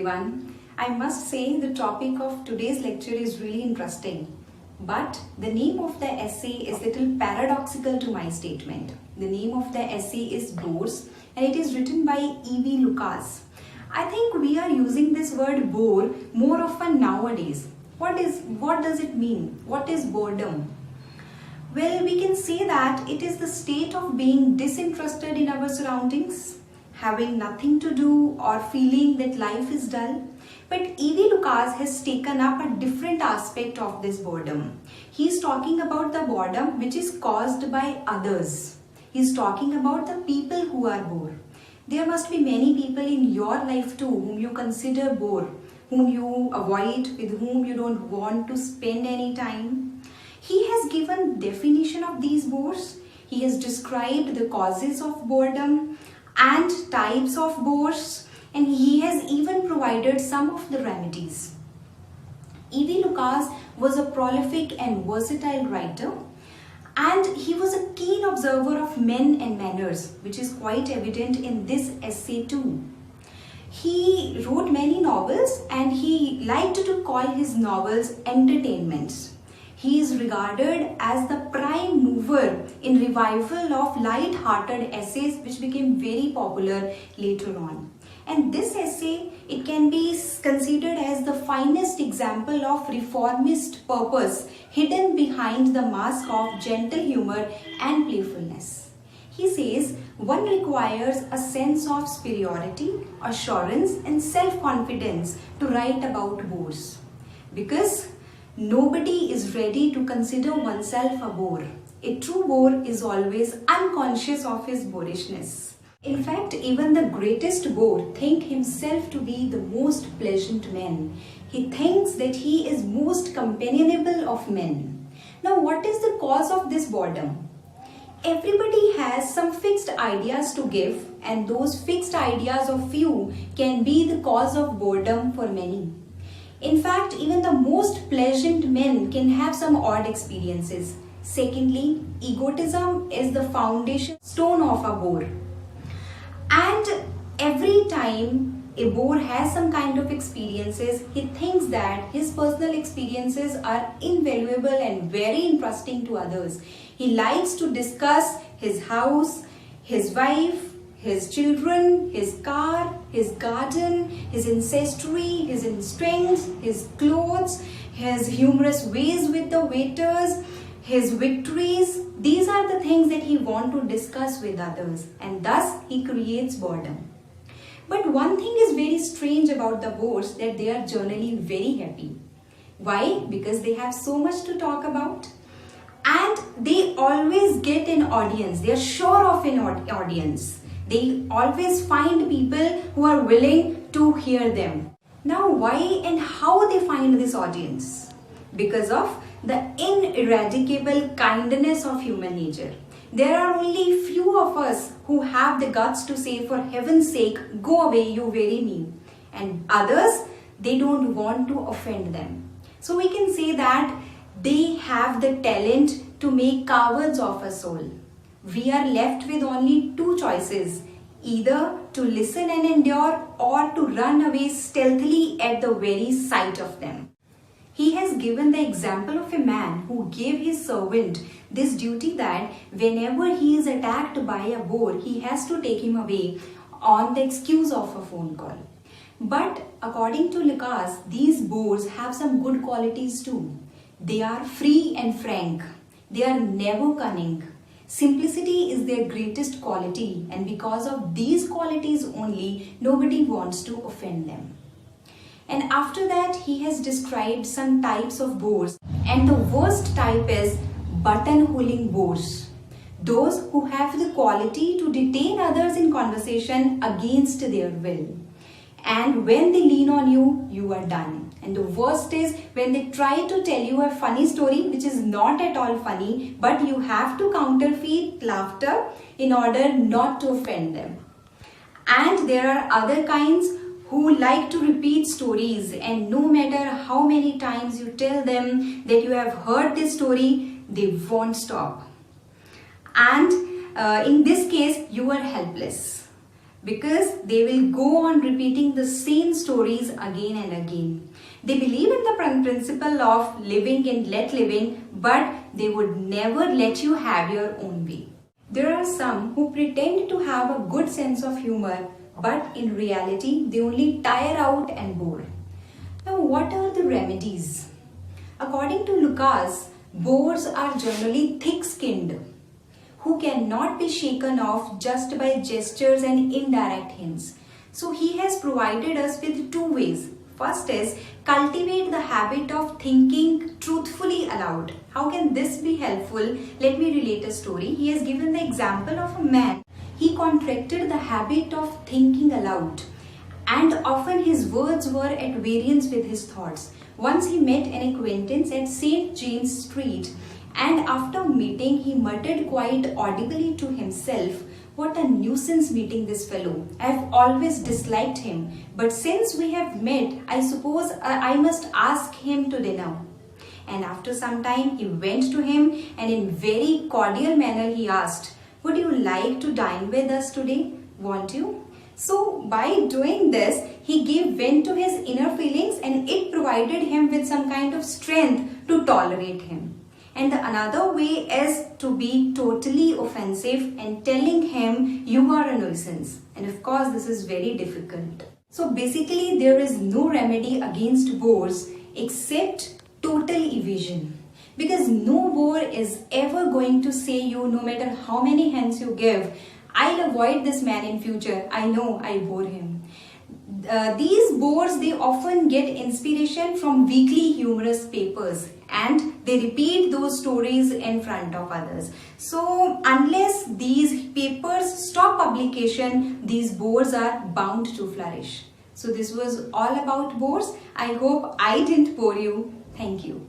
everyone. I must say the topic of today's lecture is really interesting. But the name of the essay is little paradoxical to my statement. The name of the essay is Bores and it is written by E.V. Lucas. I think we are using this word bore more often nowadays. What does it mean? What is boredom? Well, we can say that it is the state of being disinterested in our surroundings, having nothing to do or feeling that life is dull. But E.V. Lucas has taken up a different aspect of this boredom. He is talking about the boredom which is caused by others. He is talking about the people who are bored. There must be many people in your life too whom you consider bored, whom you avoid, with whom you don't want to spend any time. He has given definition of these bores. He has described the causes of boredom and types of bores, and he has even provided some of the remedies. E.V. Lucas was a prolific and versatile writer, and he was a keen observer of men and manners, which is quite evident in this essay too. He wrote many novels and he liked to call his novels entertainments. He is regarded as the prime mover in revival of light-hearted essays which became very popular later on. And this essay, it can be considered as the finest example of reformist purpose hidden behind the mask of gentle humor and playfulness. He says, one requires a sense of superiority, assurance and self-confidence to write about bores. Because nobody is ready to consider oneself a bore. A true bore is always unconscious of his borishness. In fact, even the greatest bore thinks himself to be the most pleasant man. He thinks that he is most companionable of men. Now, what is the cause of this boredom? Everybody has some fixed ideas to give, and those fixed ideas of few can be the cause of boredom for many. In fact, even the most pleasant men can have some odd experiences. Secondly, egotism is the foundation stone of a bore. And every time a bore has some kind of experiences, he thinks that his personal experiences are invaluable and very interesting to others. He likes to discuss his house, his wife, his children, his car, his garden, his ancestry, his instincts, his clothes, his humorous ways with the waiters, his victories. These are the things that he wants to discuss with others, and thus he creates boredom. But one thing is very strange about the bores, that they are generally very happy. Why? Because they have so much to talk about. And they always get an audience. They are sure of an audience. They always find people who are willing to hear them. Now, why and how they find this audience? Because of the ineradicable kindness of human nature. There are only few of us who have the guts to say, for heaven's sake, go away, you very mean. And others, they don't want to offend them. So we can say that they have the talent to make cowards of us all. We are left with only two choices, either to listen and endure or to run away stealthily at the very sight of them. He has given the example of a man who gave his servant this duty that whenever he is attacked by a bore, he has to take him away on the excuse of a phone call. But according to Lucas, these bores have some good qualities too. They are free and frank. They are never cunning. Simplicity is their greatest quality, and because of these qualities only, nobody wants to offend them. And after that, he has described some types of bores, and the worst type is buttonholing bores. Those who have the quality to detain others in conversation against their will. And when they lean on you, you are done. And the worst is when they try to tell you a funny story which is not at all funny, but you have to counterfeit laughter in order not to offend them. And there are other kinds who like to repeat stories, and no matter how many times you tell them that you have heard this story, they won't stop. And in this case, you are helpless. because they will go on repeating the same stories again and again. They believe in the principle of living and let living, but they would never let you have your own way. There are some who pretend to have a good sense of humor, but in reality they only tire out and bore. Now, what are the remedies? According to Lucas, bores are generally thick-skinned, who cannot be shaken off just by gestures and indirect hints. So he has provided us with two ways. First is cultivate the habit of thinking truthfully aloud. How can this be helpful? Let me relate a story. He has given the example of a man. He contracted the habit of thinking aloud, and often his words were at variance with his thoughts. Once he met an acquaintance at St. James Street, and after meeting he muttered quite audibly to himself, "What a nuisance meeting this fellow. I have always disliked him, but since we have met, I suppose I must ask him to dinner." And after some time he went to him, and in very cordial manner he asked, "Would you like to dine with us today? Won't you?" So by doing this, he gave vent to his inner feelings, and it provided him with some kind of strength to tolerate him. And the another way is to be totally offensive and telling him you are a nuisance. And of course, this is very difficult. So basically, there is no remedy against bores except total evasion. Because no bore is ever going to say you, no matter how many hints you give, "I'll avoid this man in future. I know I bore him." These bores, they often get inspiration from weekly humorous papers, and they repeat those stories in front of others. So unless these papers stop publication, these bores are bound to flourish. So this was all about bores. I hope I didn't bore you. Thank you.